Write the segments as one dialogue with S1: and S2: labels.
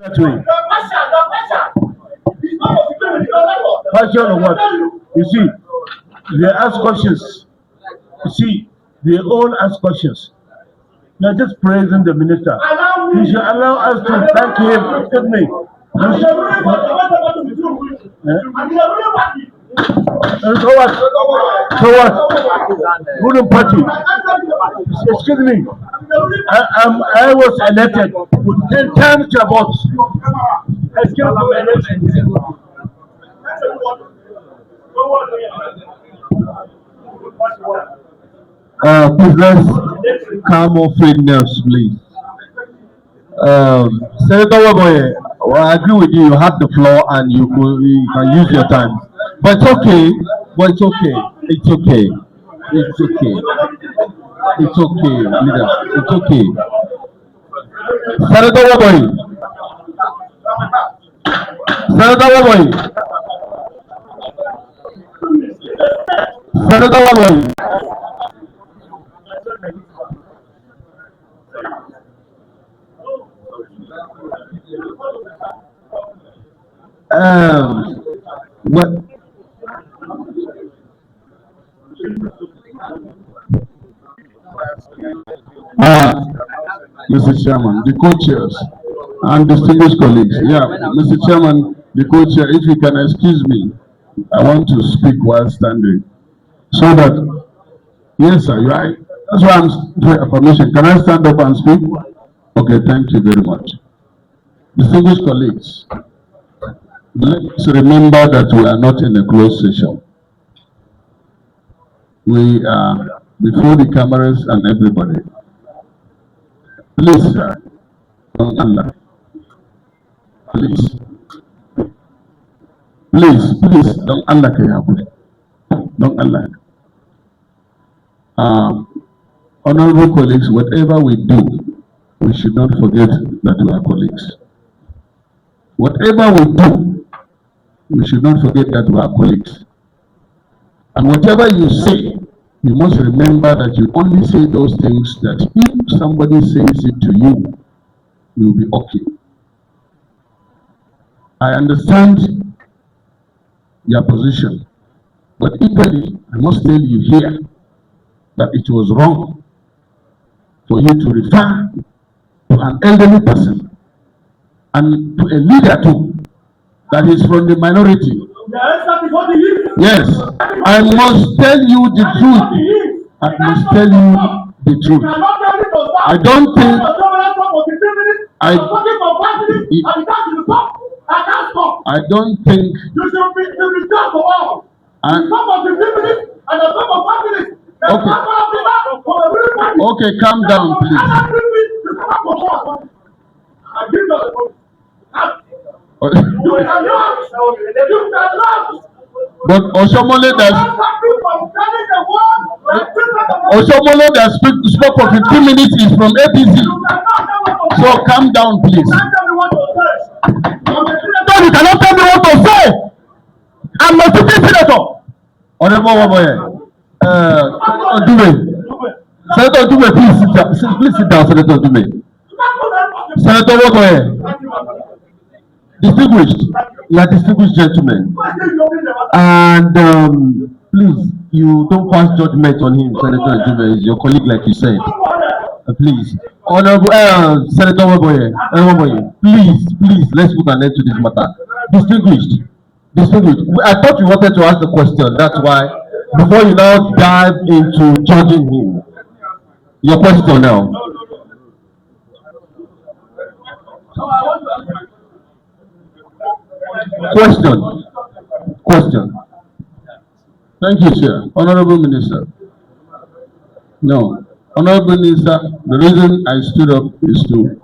S1: That way. Passion or what? You see, they ask questions. You see, they all ask questions. You're just praising the minister. You should allow us to thank him. Excuse me. So what? So what? Ruling party. Excuse me. I was elected with 10 times your votes.
S2: Please let's calm off nerves, please. Senator Waboye, well, I agree with you. You have the floor and you can use your time. But it's okay. But it's okay. It's okay. It's okay. It's okay, leader. It's okay. Senator Waboye. Senator Waboye. Senator Waboye. What? Mr. Chairman, the co-chairs and distinguished colleagues. Yeah, Mr. Chairman, the co-chair, if you can excuse me, I want to speak while standing. So that, yes, sir, you're right. That's why I'm for permission. Can I stand up and speak? Okay, thank you very much. Distinguished colleagues, let's remember that we are not in a closed session. We are before the cameras and everybody. Please, sir, don't Allah. Please. Please, don't Allah. Don't Allah. Honorable colleagues, whatever we do, we should not forget that we are colleagues. Whatever we do, we should not forget that we are colleagues. And whatever you say, you must remember that you only say those things that if somebody says it to you, you'll be okay. I understand your position, but equally, I must tell you here that it was wrong for you to refer to an elderly person and to a leader too that is from the minority. Yes, I must tell you the truth. I must tell you the truth. I don't think I don't think okay, calm down, please. But Oshiomhole that spoke for 15 minutes is from APC. So calm down, please. No, you cannot tell me what to say. I'm a sitting senator. Honorable Waboye, Senator Dume, please sit down. Please sit down, Senator Dume. Senator Waboye, distinguished, you are distinguished gentlemen, and please, you don't pass judgment on him. Senator Dume is your colleague, like you said. Please, Honorable Senator Waboye, please, let's put an end to this matter. Distinguished, I thought you wanted to ask the question. That's why, before you now dive into judging him, your question now. Question. Thank you, Chair. Honorable Minister. No. Honorable Minister, the reason I stood up is to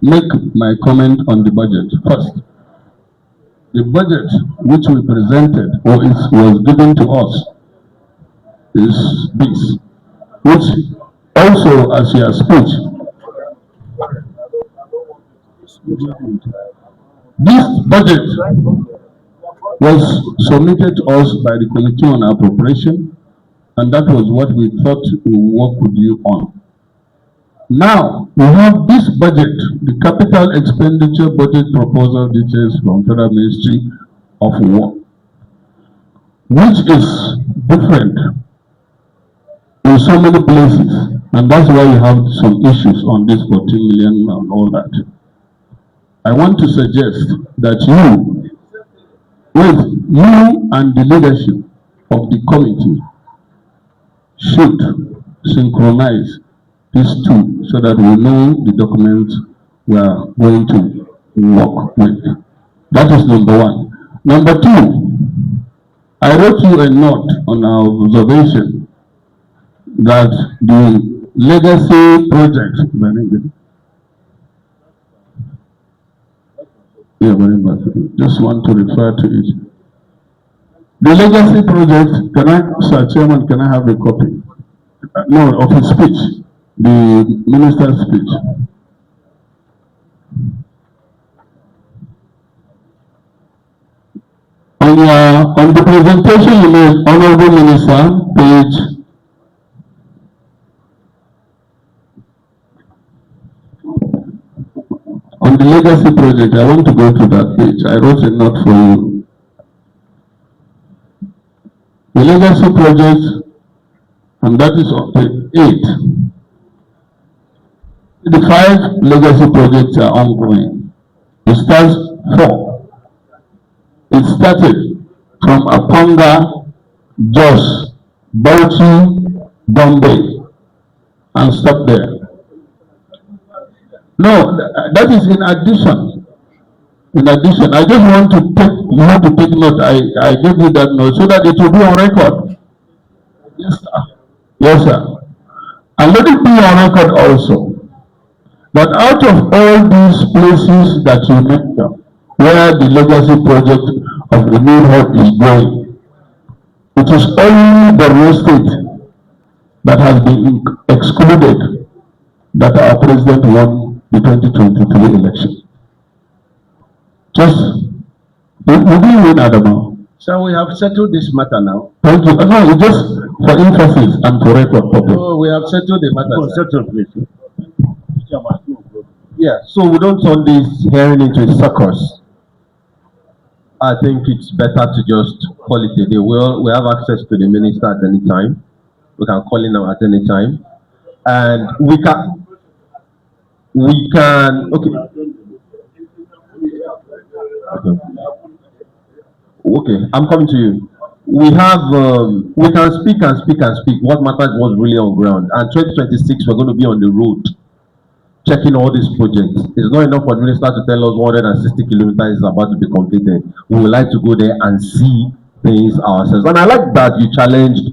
S2: make my comment on the budget. First, the budget which we presented or was given to us is this, which also, as your speech, this budget was submitted to us by the Committee on Appropriation, and that was what we thought we would work with you on. Now, we have this budget, the capital expenditure budget proposal details from Federal Ministry of War, which is different in so many places, and that's why we have some issues on this 14 million and all that. I want to suggest that you and the leadership of the committee should synchronize these two so that we know the documents we are going to work with. That is number one. Number two, I wrote you a note on our observation that the legacy project, just want to refer to it. The legacy project, Sir Chairman, can I have a copy? No, of his speech, the minister's speech. On the presentation you made, Honorable Minister, page on the legacy project, I want to go to that page. I wrote a note for you. The legacy project, and that is on page 8. The 5 legacy projects are ongoing. It starts 4. It started from Aponga, Jos, Bauchi, Bombay, and stopped there. No, that is in addition. In addition, I just want to take, you have to take note. I gave you that note so that it will be on record. Yes, sir. Yes, sir. And let it be on record also that out of all these places that you mentioned, where the legacy project of the new hub is going, it is only the real state that has been excluded that our president won the 2023 election. Just, we didn't win Adama.
S3: So we have settled this matter now.
S2: Thank you. No, it's just for emphasis and for record purpose.
S3: Oh, we have settled the matter.
S1: Settled, please.
S3: Yeah, so we don't turn this hearing into a circus. I think it's better to just call it a day. We have access to the minister at any time. We can call him at any time. And we can, okay, I'm coming to you. We have, we can speak and speak and speak. What matters was really on ground. And 2026, we're going to be on the road, checking all these projects. It's not enough for the minister to tell us 160 kilometers is about to be completed. We would like to go there and see things ourselves. And I like that you challenged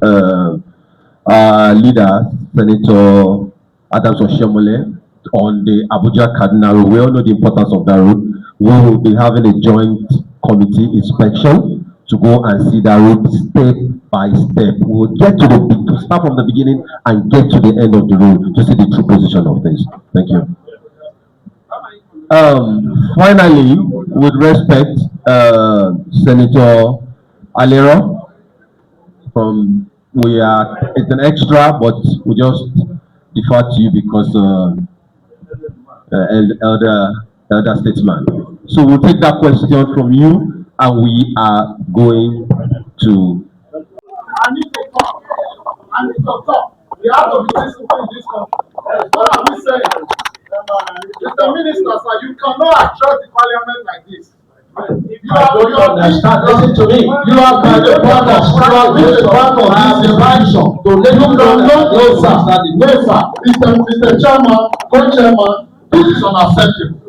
S3: leader, Senator Adams Oshiomhole, on the Abuja-Kaduna road. We all know the importance of that road. We will be having a joint committee inspection to go and see that road step by step. We will get to start from the beginning and get to the end of the road to see the true position of things. Thank you. Finally, with respect, Senator Alero, it's an extra, but we just defer to you because elder statesman. So we'll take that question from you, and we are going to.
S4: I need to talk. We have to be disciplined in this country. What are we saying? Mr. Minister, sir, you cannot address the parliament like this. If you don't understand, listen to me. You have been the part of this division. No, sir. Mr. Chairman, co-chairman, this is unacceptable.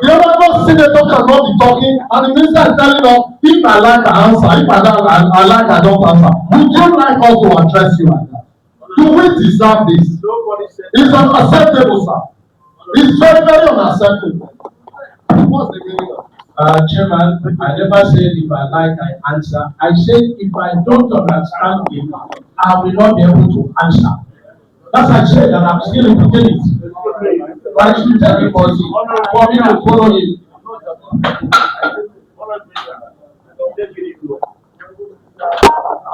S4: The honorable senator cannot be talking, and the minister is telling us, if I like, I answer. If I don't like, I don't answer. Would you like us to address you like that? Do we deserve this? It's unacceptable, sir. It's very, very unacceptable. What's the meaning of it?
S5: Chairman, I never said if I like, I answer. I said if I don't understand it, I will not be able to answer. That's I said, and I'm still repeating it. But I should tell everybody for me to follow it.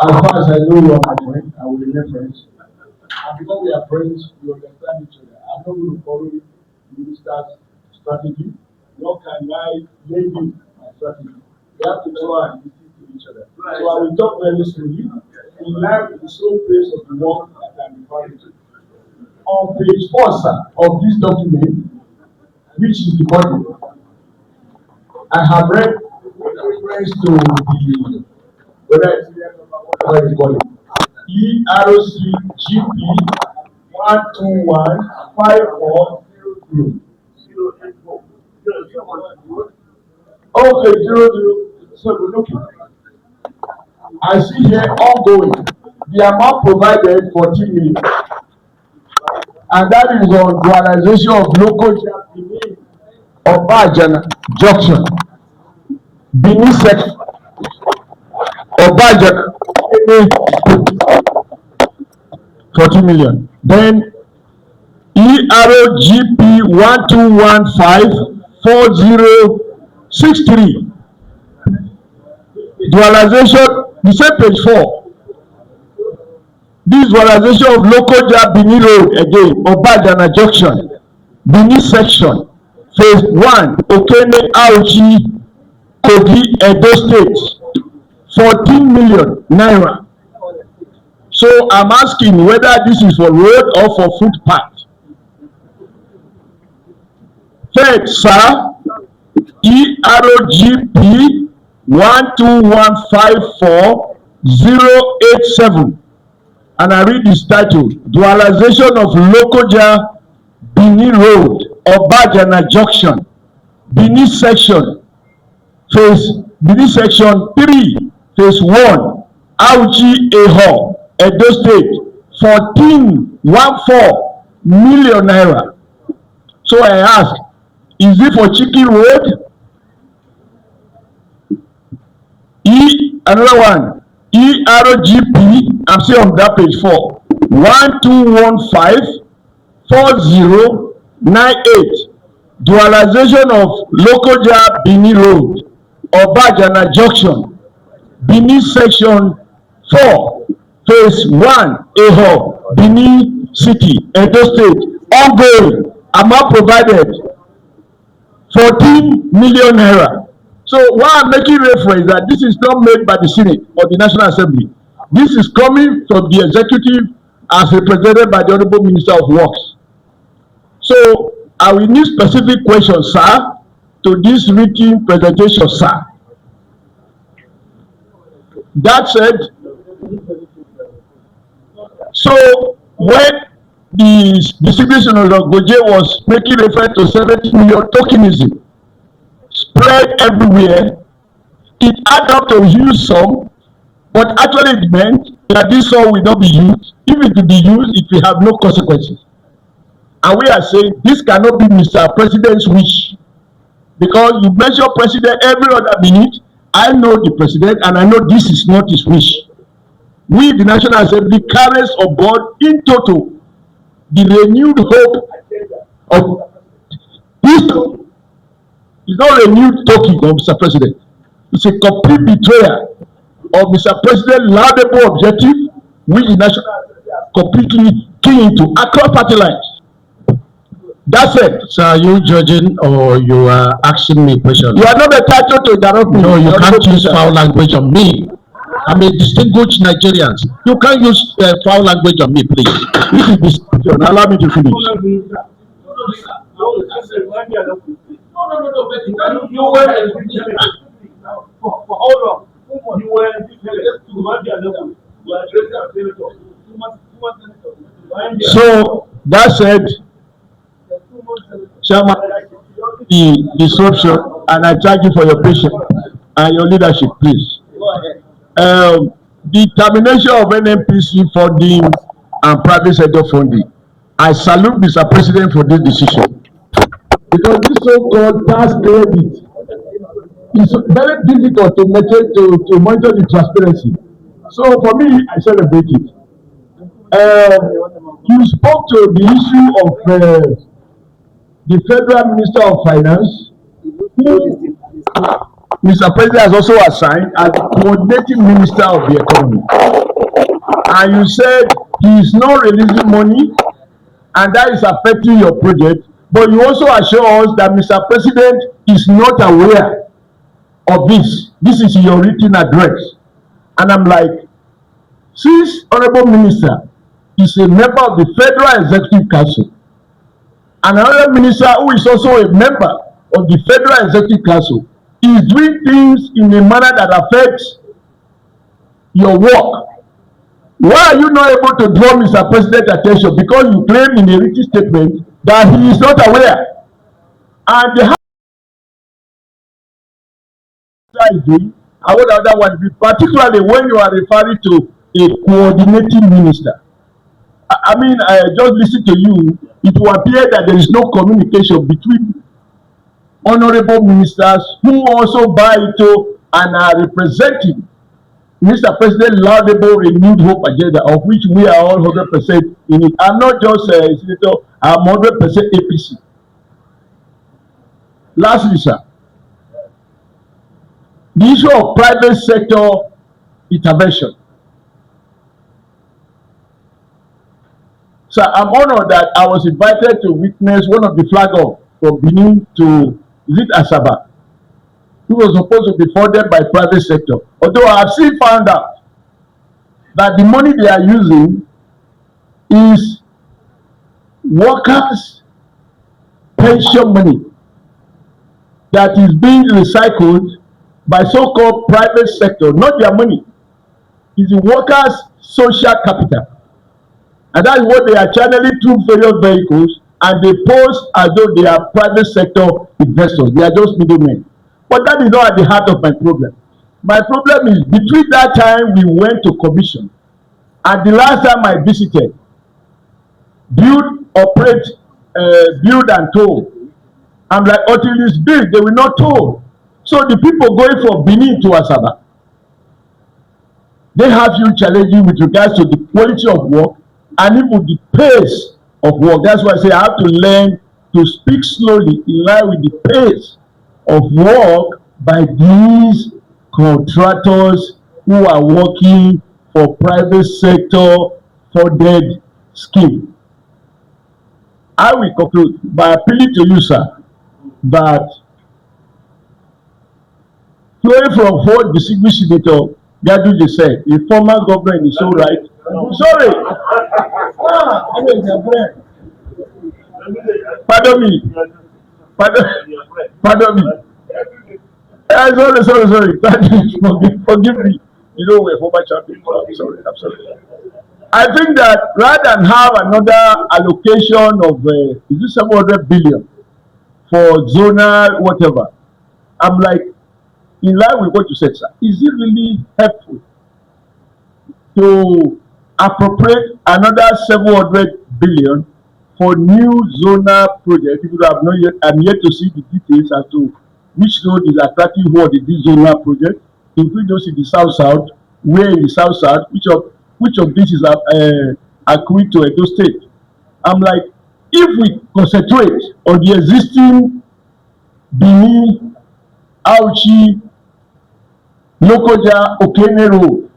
S5: As far as I know you are my friend, I will remain friends. And because we are friends, we understand each other.
S1: minister's strategy, nor can I lay you my strategy. We have to try and listen to each other. So I will talk very slowly, in line with the slow pace of the work that I'm referring to. On page 4, sir, of this document, which is the body, I have read reference to the whether it's whatever you call it, EROC-GP 12154. Okay, 00. So we're looking. I see here ongoing. The amount provided 14 million. And that is on dualization of local Obajana junction. Benin section. Obajana 40 million. Then EROGP 12154063. Dualization, the same page 4. This dualization of local Benin road again, Obajana junction, Benin section, phase 1, Okene Auchi, Kogi, Edo State, 14 million naira. So I'm asking whether this is for road or for footpath. Third, sir, EROGP 12154-087. And I read this title, Dualization of Lokoja Benin Road, Obajana Junction, Benin Section, Benin Section 3, Phase 1, Auchi Eho, Edo State, 14 million naira. So I ask, is it for Chicken Road? Another one, EROGP, I'm still on that page 4, 12154098. Dualization of Lokoja Benin Road, Obajana Junction, Benin Section 4, Phase 1, Eho, Benin City, Edo State, ongoing, amount provided 14 million naira. So why I'm making reference that this is not made by the Senate or the National Assembly. This is coming from the executive as represented by the Honorable Minister of Works. So I will need specific questions, sir, to this written presentation, sir. That said, so when the distribution of Goje was making reference to 70 million tokenism spread everywhere, it added up to huge sum, but actually it meant that this sum will not be used. If it will be used, it will have no consequences. And we are saying this cannot be Mr. President's wish, because you mention President every other minute. I know the President, and I know this is not his wish. We, the National Assembly, carries on board in total the renewed hope of this. It's not a renewed talking of Mr. President. It's a complete betrayal of Mr. President's laudable objective, which the National Assembly are completely keen to across party lines. That's it.
S5: So are you judging or you are asking me questions?
S1: You are not entitled to interrupt me.
S5: No, you can't use foul language on me. I'm a distinguished Nigerian. You can't use foul language on me, please.
S1: This is discussion. Allow me to finish.
S4: You were hold on. You were
S1: So that said, Chairman, the disruption, and I thank you for your patience and your leadership, please. The termination of NNPC funding and private sector funding, I salute Mr. President for this decision, because this so-called tax credit is very difficult to monitor the transparency. So for me, I celebrate it. You spoke to the issue of the Federal Minister of Finance, who Mr. President has also assigned as the coordinating Minister of the Economy. And you said he is not releasing money, and that is affecting your project. But you also assure us that Mr. President is not aware of this. This is your written address. And I'm like, since Honorable Minister is a member of the Federal Executive Council, and another minister who is also a member of the Federal Executive Council is doing things in a manner that affects your work, why are you not able to draw Mr. President's attention? Because you claim in a written statement that he is not aware. And the house is doing, and what the other one, particularly when you are referring to a coordinating minister. I mean, I just listen to you, it will appear that there is no communication between honorable ministers who also buy into and are representing Mr. President laudable renewed hope agenda, of which we are all 100% in it. I'm not just a senator, I'm 100% APC. Lastly, sir, the issue of private sector intervention. Sir, I'm honored that I was invited to witness one of the flag off from Benin to, is it Asaba, who was supposed to be funded by private sector. Although I have still found out that the money they are using is workers' pension money that is being recycled by so-called private sector, not their money. It's the workers' social capital. And that's what they are channeling through various vehicles, and they pose as though they are private sector investors. They are just middlemen. But that is not at the heart of my problem. My problem is between that time we went to commission and the last time I visited, build, operate, build and toll. I'm like, until it's built, they will not toll. So the people going from Benin to Asaba, they have huge challenges with regards to the quality of work and even the pace of work. That's why I say I have to learn to speak slowly in line with the pace of work by these contractors who are working for private sector funded scheme. I will conclude by appealing to you, sir, that flowing from what distinguished senator Gaduje said, a former governor in his own right. Sorry. Pardon me. Pardon me. Sorry. Forgive me. You know, we're former champions. I'm sorry. I think that rather than have another allocation of, is it 700 billion for zonal whatever, I'm like, in line with what you said, sir, is it really helpful to appropriate another 700 billion for new zonal projects? People have not yet, I'm yet to see the details as to which road is attracting what in this zonal project, including those in the south, where in the south, which of this is accruing to Edo State. I'm like, if we concentrate on the existing Benin, Auchi, Lokoja, Okene road,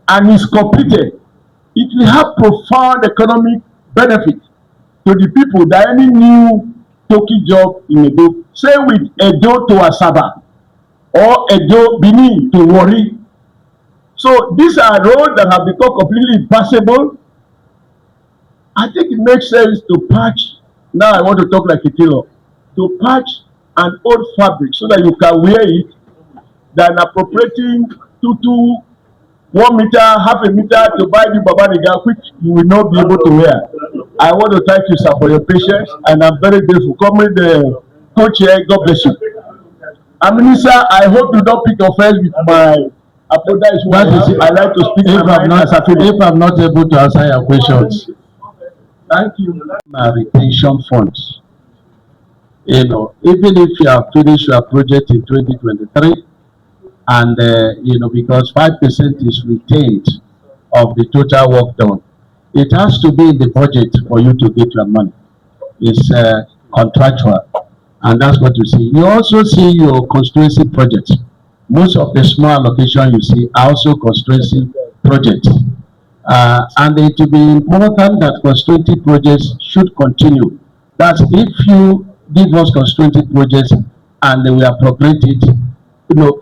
S1: and is completed, it will have profound economic benefit to the people that any new Toki job in Edo, say with Edo to Asaba, or Edo Benin to Warri. So these are roads that have become completely impassable. I think it makes sense to patch, now I want to talk like a tailor, to patch an old fabric so that you can wear it, than appropriating 1 meter, half a meter to buy the Babaniga, which you will not be able to wear. I want to thank you, sir, for your patience, and I'm very grateful. Coming the co-chair, God bless you. Minister, I hope you don't pick offense with my apologize. I like to speak if I'm not able to answer your questions. Thank you. My retention funds. You know, even if you have finished your project in 2023, and because 5% is retained of the total work done, it has to be in the budget for you to get your money. It's contractual, and that's what you see. You also see your constituency projects. Most of the small allocation you see are also constituency projects, and it will be important that constituency projects should continue
S2: that if you give us constrained projects and we appropriate it,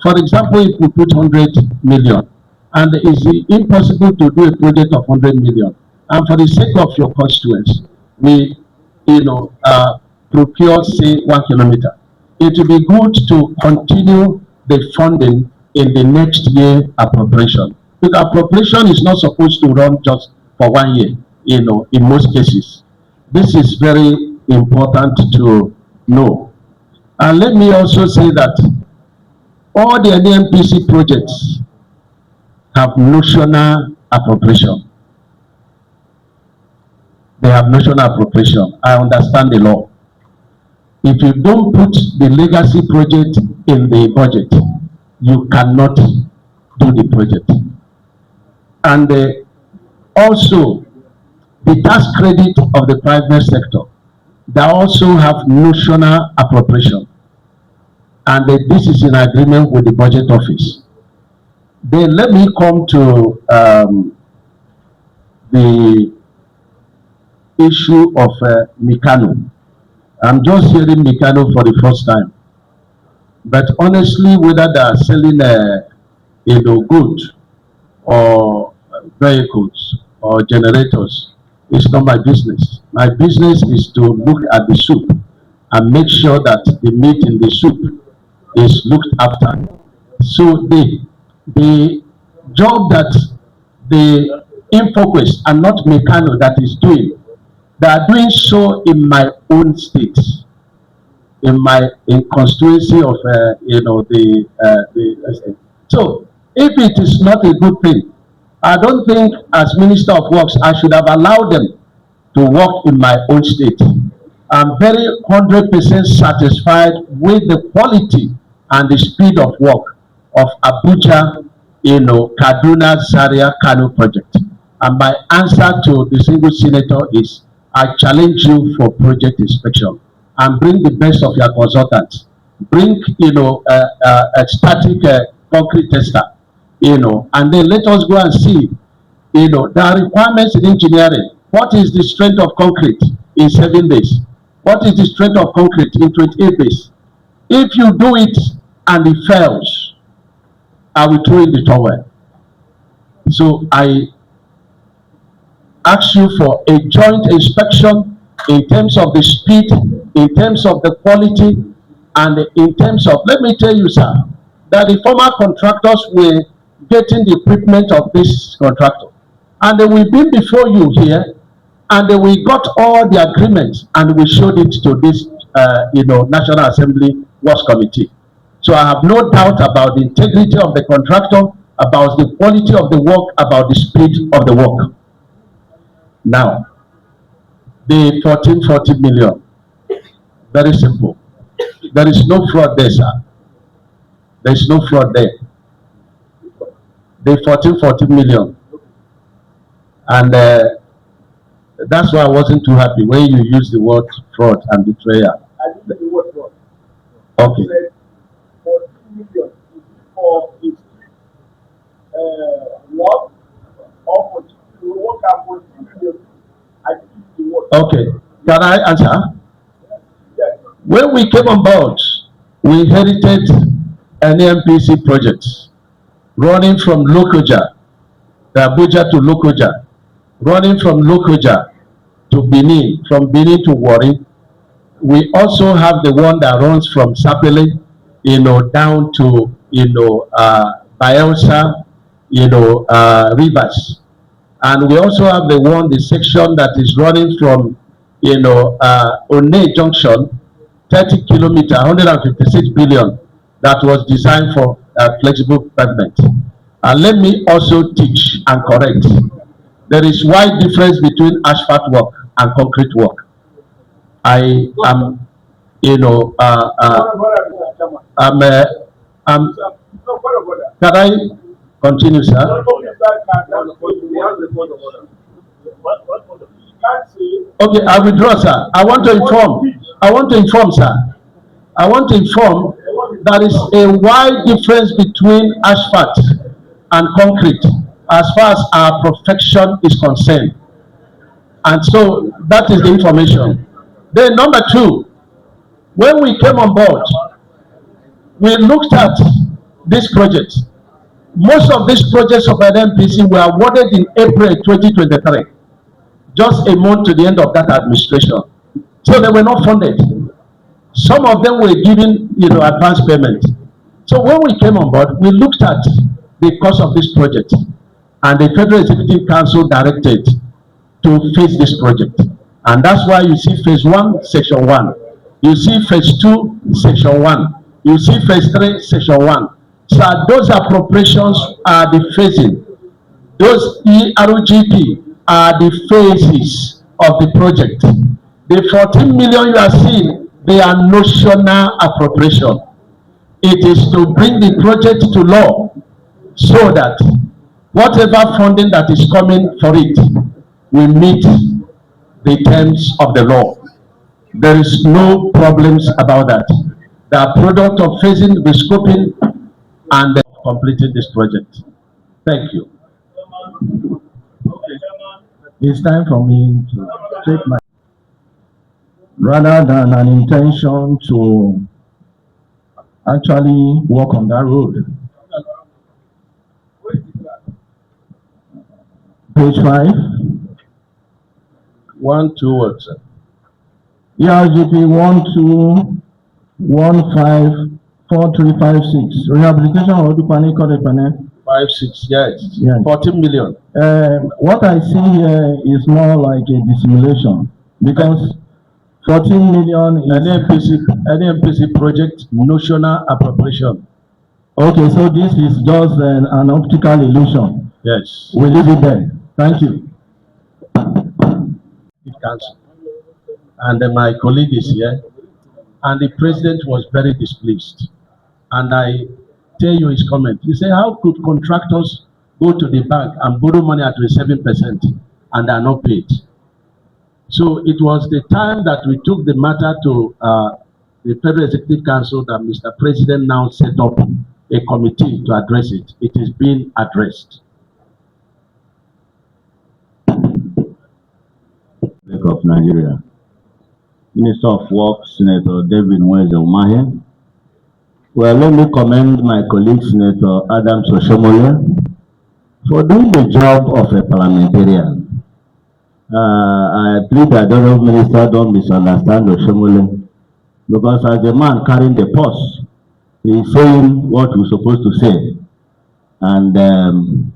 S2: for example, if we put 100 million, and it's impossible to do a project of 100 million, and for the sake of your constituents, we, procure, say, 1 kilometer. It will be good to continue the funding in the next year appropriation. Because appropriation is not supposed to run just for 1 year, in most cases. This is very important to know. And let me also say that all the NMPC projects have notional appropriation. They have notional appropriation. I understand the law. If you don't put the legacy project in the budget, you cannot do the project. And also, the tax credit of the private sector, they also have notional appropriation. And this is in agreement with the budget office. Then let me come to the issue of Mikano. I'm just hearing Mikano for the first time. But honestly, whether they are selling goods or vehicles or generators, it's not my business. My business is to look at the soup and make sure that the meat in the soup is looked after. So the job that the InfoQuest and not Mecano that is doing, they are doing so in my own state, in constituency of the. So if it is not a good thing, I don't think as Minister of Works I should have allowed them to work in my own state. I'm very 100% satisfied with the quality and the speed of work of Abuja, Kaduna, Zaria, Kano project. And my answer to the single senator is, I challenge you for project inspection and bring the best of your consultants. Bring, a static concrete tester, and then let us go and see, there are requirements in engineering. What is the strength of concrete in 7 days? What is the strength of concrete in 28 days? If you do it and it fails, I will throw in the towel. So I ask you for a joint inspection in terms of the speed, in terms of the quality, and in terms of, let me tell you, sir, that the former contractors were getting the equipment of this contractor. And we've been before you here, and we got all the agreements, and we showed it to this, National Assembly Works Committee. So I have no doubt about the integrity of the contractor, about the quality of the work, about the speed of the work. Now, the 1440 million, very simple. There is no fraud there, sir. There is no fraud there. The 1440 million. And that's why I wasn't too happy when you used the word fraud and betrayal.
S4: I didn't use the word fraud.
S2: Okay.
S4: I said 14 million for his work or for work and 14 million. I didn't use the word.
S2: Okay. Can I answer?
S4: Yes.
S2: When we came on board, we inherited an NMPC project running from Lokoja, the Abuja to Lokoja, running from Lokoja to Benin, from Benin to Warri. We also have the one that runs from Sapele, down to, Bayelsa, Rivers. And we also have the section that is running from, One Junction, 30 kilometers, 156 billion, that was designed for flexible pavement. And let me also teach and correct. There is wide difference between asphalt work and concrete work. I am, can I continue, sir? Okay, I withdraw, sir. I want to inform, sir. I want to inform there is a wide difference between asphalt and concrete as far as our profession is concerned. And so that is the information. Then number two, when we came on board, we looked at this project. Most of these projects of NMPC were awarded in April 2023, just a month to the end of that administration. So they were not funded. Some of them were given, advance payment. So when we came on board, we looked at the cost of this project, and the Federal Executive Council directed to face this project. And that's why you see phase 1, section 1. You see phase 2, section 1. You see phase 3, section 1. So those appropriations are the phasing. Those ERGP are the phases of the project. The 14 million you are seeing, they are notional appropriation. It is to bring the project to law so that whatever funding that is coming for it will meet the terms of the law. There is no problems about that. They are product of phasing, the scoping, and completing this project. Thank you.
S1: It's time for me to take my, rather than an intention to actually walk on that road. Page 5.
S2: 1, 2 words.
S1: ERGP 12154356. Rehabilitation of the panic or the panic.
S2: 5, 6, yes. 14 million.
S1: What I see here is more like a dissimulation because 14 million is
S2: NMPC project notional appropriation.
S1: Okay, so this is just an optical illusion.
S2: Yes.
S1: We leave it there. Thank you.
S2: Council. And my colleague is here, and the president was very displeased. And I tell you his comment. He said, how could contractors go to the bank and borrow money at 7% and are not paid? So it was the time that we took the matter to the Federal Executive Council that Mr. President now set up a committee to address it. It is being addressed.
S6: Of Nigeria. Minister of Works, Senator David Oshiomhole. Well, let me commend my colleague, Senator Adams Oshiomhole, for doing the job of a parliamentarian. I plead that the Honourable Minister don't misunderstand Oshiomhole, because as a man carrying the purse, he is saying what we're supposed to say. And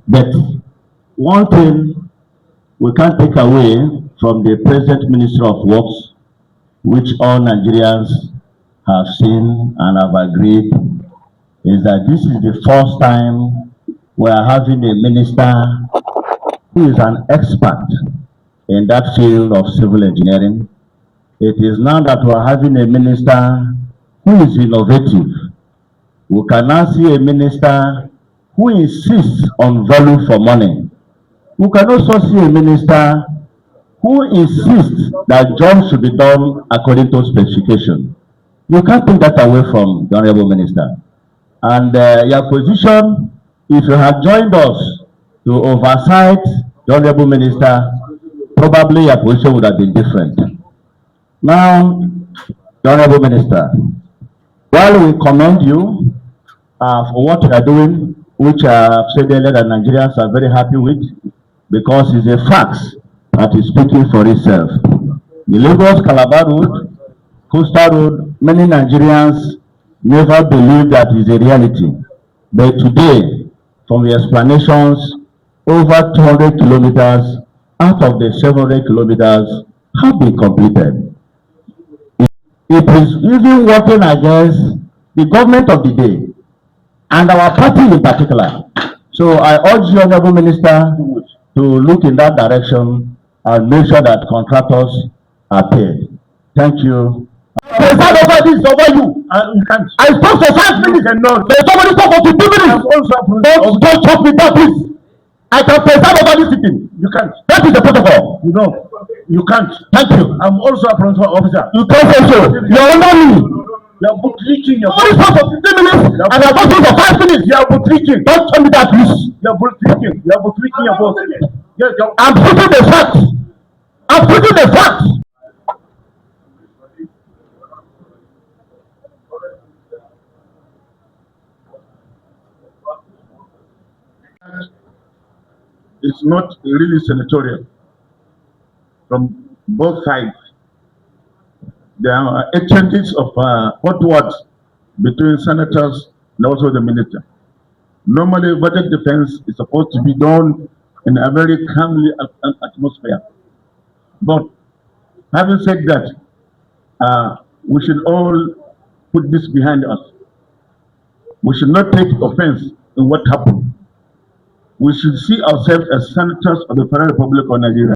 S6: but one thing we can't take away from the present Minister of Works, which all Nigerians have seen and have agreed, is that this is the first time we are having a minister who is an expert in that field of civil engineering. It is now that we are having a minister who is innovative. We can now see a minister who insists on value for money. We can also see a minister who insists that jobs should be done according to specification. You can't take that away from the Honorable Minister. And your position, if you had joined us to oversight the Honorable Minister, probably your position would have been different. Now, the Honorable Minister, while we commend you for what you are doing, which I have said earlier that Nigerians are very happy with, because it's a fact that is speaking for itself. The Lagos-Calabar Road, Coastal Road, many Nigerians never believed that is a reality. But today, from the explanations, over 200 kilometers out of the 700 kilometers have been completed. It is even working against the government of the day and our party in particular. So I urge the Honourable Minister to look in that direction and make sure that contractors are paid. Thank you.
S1: Preside over this, over you. You can't. I spoke for 5 minutes and no. There's somebody spoke for 15 minutes. Don't talk with that, please. I can preside over this sitting. You can't. That is the protocol. You know. You can't. Thank you. I'm also a principal officer. You can't say so. You're under me. You're bootlicking your boss. Somebody spoke for 15 minutes and I spoke for 5 minutes. You're bootlicking. Don't tell me that, please. You're bootlicking. You're bootlicking your boss. Yes, I'm putting the facts. I'm putting the facts. is not really senatorial from both sides. There are exchanges of hot words between senators and also the minister. Normally, budget defense is supposed to be done in a very calmly atmosphere. But having said that, we should all put this behind us. We should not take offense in what happened. We should see ourselves as senators of the Federal Republic of Nigeria.